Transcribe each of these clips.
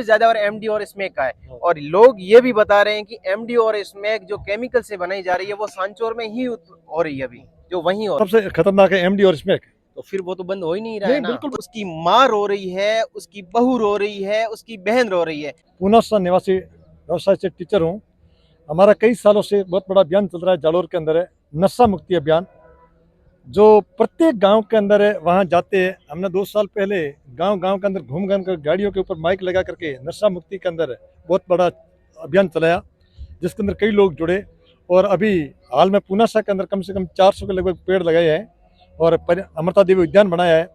ज्यादा और एमडी और स्मैक का है। और लोग ये भी बता रहे हैं कि एमडी और स्मैक जो केमिकल से बनाई जा रही है वो सांचौर में ही हो रही है अभी, जो वहीं हो। सबसे खतरनाक है एमडी और स्मैक। तो फिर वो तो बंद हो ही नहीं रहा है ना। बिल्कुल। उसकी माँ रो रही है, उसकी बहू रो रही है, उसकी बहन रो रही है। पूना निवासी व्यवसाय से टीचर हूँ। हमारा कई सालों से बहुत बड़ा अभियान चल रहा है जालोर के अंदर है, नशा मुक्ति अभियान, जो प्रत्येक गांव के अंदर है। वहां जाते हैं। हमने 2 साल पहले गांव गांव के अंदर घूम घूम कर गाड़ियों के ऊपर माइक लगा करके नशा मुक्ति के अंदर बहुत बड़ा अभियान चलाया, जिसके अंदर कई लोग जुड़े। और अभी हाल में पूना के अंदर कम से कम 400 के लगभग पेड़ लगाए हैं और अमृता देवी उद्यान बनाया है।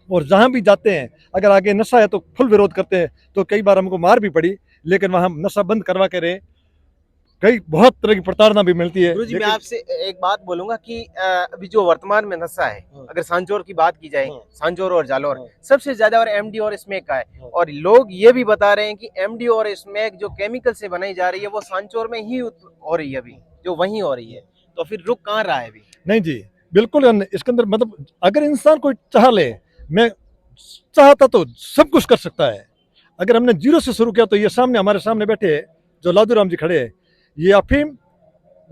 और जहाँ भी जाते हैं, अगर आगे नशा है तो फुल विरोध करते हैं। तो कई बार हमको मार भी पड़ी, लेकिन वहाँ हम नशा बंद करवा के रहे। कई बहुत तरह की प्रताड़ना भी मिलती है। गुरुजी, मैं आपसे एक बात बोलूंगा कि अभी जो वर्तमान में नशा है, अगर सांचौर की बात की जाए, सांचौर और जालौर सबसे ज्यादा और एमडी और स्मैक का है। और लोग ये भी बता रहे हैं कि एमडी और स्मैक जो केमिकल से बनाई जा रही है वो सांचौर में ही हो रही है अभी, जो वहीं हो रही है। तो फिर रुक कहाँ रहा है अभी? नहीं जी, बिल्कुल। इसके अंदर मतलब अगर इंसान कोई चाह ले, मैं चाहता तो सब कुछ कर सकता है। अगर हमने जीरो से शुरू किया तो ये सामने हमारे सामने बैठे जो लादूराम जी खड़े हैं, ये अफीम,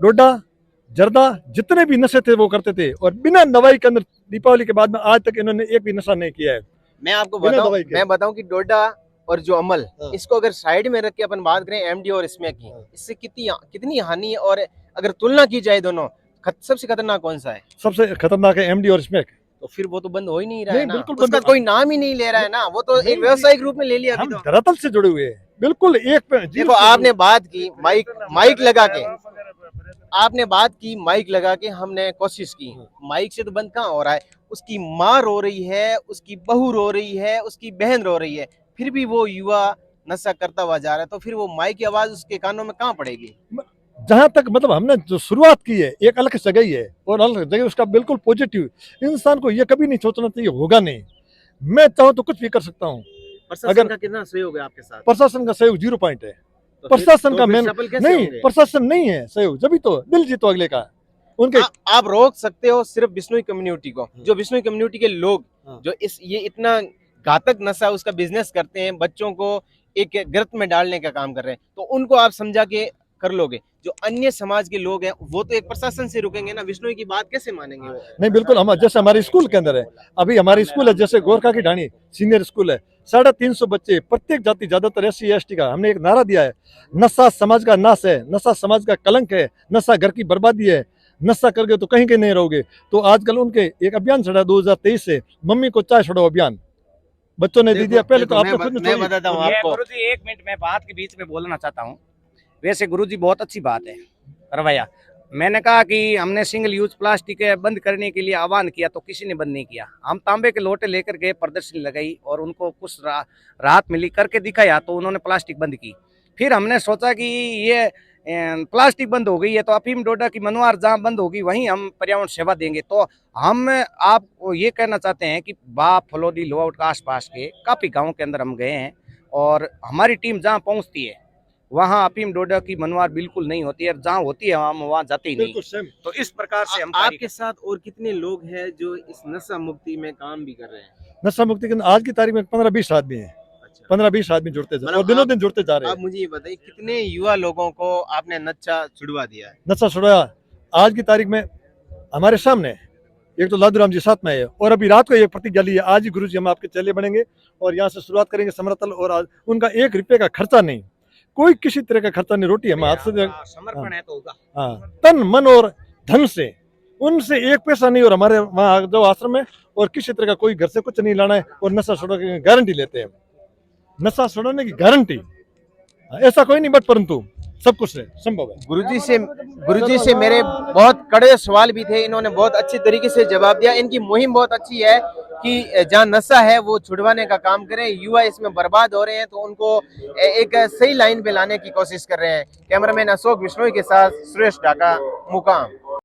डोडा, जर्दा, जितने भी नशे थे वो करते थे। और बिना दवाई के अंदर दीपावली के बाद में आज तक इन्होंने एक भी नशा नहीं किया है। मैं आपको बताऊं कि डोडा और जो अमल, इसको अगर साइड में रख के अपन बात करें एमडी और स्मैक की, इससे कितनी हानि है। और अगर तुलना की जाए दोनों, सबसे खतरनाक कौन सा है? सबसे खतरनाक है एमडी और स्मैक। तो फिर वो तो बंद हो ही नहीं रहा है ना। उसका कोई नाम ही नहीं ले रहा है ना। वो तो एक व्यावसायिक रूप में ले लिया। हम धरातल से जुड़े हुए हैं, बिल्कुल। देखो, आपने बात की माइक लगा के, आपने बात की माइक लगा के, हमने कोशिश की, माइक से तो बंद कहाँ हो रहा है। उसकी माँ रो रही है, उसकी बहू रो रही है, उसकी बहन रो रही है, फिर भी वो युवा नशा करता हुआ जा रहा है। तो फिर वो माइक की आवाज उसके कानों में कहाँ पड़ेगी? जहां तक मतलब हमने जो शुरुआत की है एक अलग जगह ही है, और अलग जगह उसका बिल्कुल पॉजिटिव। इंसान को ये कभी नहीं सोचना चाहिए होगा नहीं, मैं चाहूँ तो कुछ भी कर सकता हूँ। प्रशासन का कितना सहयोग है आपके साथ? प्रशासन का सहयोग 0 पॉइंट है। तो प्रशासन का मेन नहीं, प्रशासन नहीं है सहयोग, जब तो दिल जीतो अगले का। उनके आप रोक सकते हो सिर्फ बिश्नोई कम्युनिटी को, जो बिश्नोई कम्युनिटी के लोग जो ये इतना घातक नशा उसका बिजनेस करते हैं, बच्चों को एक गर्त में डालने का काम कर रहे हैं, तो उनको आप समझा के कर लोगे। जो अन्य समाज के लोग हैं वो तो एक प्रशासन से रुकेंगे ना, बिश्नोई की बात कैसे मानेंगे? नहीं, बिल्कुल। हम जैसे हमारे स्कूल के अंदर है, अभी हमारी स्कूल है जैसे गोरखा की ढाणी सीनियर स्कूल है, 350 बच्चे, प्रत्येक जाति, ज्यादातर SC ST का। हमने एक नारा दिया है, नशा समाज का नाश है, नशा समाज का कलंक है, नशा घर की बर्बादी है, नशा करके तो कहीं नहीं रहोगे। तो आजकल उनके एक अभियान चढ़ा 2023 से, मम्मी को चाय छोड़ो अभियान, बच्चों ने दे दिया। पहले तो आपने खुद मैं बताता हूँ आपको। गुरुजी 1 मिनट में बात के बीच में बोलना चाहता हूँ। वैसे गुरुजी बहुत अच्छी बात है रवैया। मैंने कहा कि हमने सिंगल यूज प्लास्टिक बंद करने के लिए आह्वान किया तो किसी ने बंद नहीं किया। हम तांबे के लोटे लेकर गए, प्रदर्शनी लगाई और उनको कुछ राहत मिली, करके दिखाया तो उन्होंने प्लास्टिक बंद की। फिर हमने सोचा कि ये प्लास्टिक बंद हो गई है तो अफीम डोडा की मनुआर जहाँ बंद होगी वहीं हम पर्यावरण सेवा देंगे। तो हम आपको ये कहना चाहते हैं कि बाप, फलोदी, लोआउट का आसपास के काफ़ी गाँव के अंदर हम गए हैं और हमारी टीम जहाँ पहुँचती है वहाँ अफीम डोडा की मनुआर बिल्कुल नहीं होती है, जहाँ होती है हम वहाँ जाते ही नहीं। तो इस प्रकार से हम आपके साथ और कितने लोग हैं जो इस नशा मुक्ति में काम भी कर रहे हैं? नशा मुक्ति के आज की तारीख में 15-20 आदमी है। 15-20 आदमी जुड़ते जा रहे हैं और दिनों दिन जुड़ते जा रहे हैं। आप मुझे ये बताइए, कितने युवा लोगों को आपने नशा छुड़वा दिया है? नशा छुड़वाया आज की तारीख में हमारे सामने एक तो लादूराम जी साथ में है, और अभी रात को एक प्रतिज्ञा ली है, आज ही गुरुजी हम आपके चेले बनेंगे और यहाँ से शुरुआत करेंगे समरतल। और आज उनका 1 रुपये का खर्चा नहीं, कोई किसी तरह का खर्चा नहीं, रोटी हम हाथ से समर्पण है तो होगा। हाँ, तन मन और धन से, उनसे 1 पैसा नहीं। और हमारे वहाँ जो आश्रम है, और किसी तरह का कोई घर से कुछ नहीं लाना है, और नशा छोड़ने की गारंटी लेते हैं। नशा छोड़ने की गारंटी ऐसा कोई नहीं, बट परंतु सब कुछ है, संभव है। गुरुजी से मेरे बहुत कड़े सवाल भी थे, इन्होंने बहुत अच्छी तरीके से जवाब दिया। इनकी मुहिम बहुत अच्छी है कि जहाँ नशा है वो छुड़वाने का काम करें। युवा इसमें बर्बाद हो रहे हैं तो उनको एक सही लाइन पे लाने की कोशिश कर रहे हैं। कैमरामैन अशोक बिश्नोई के साथ सुरेश ढाका, मुकाम।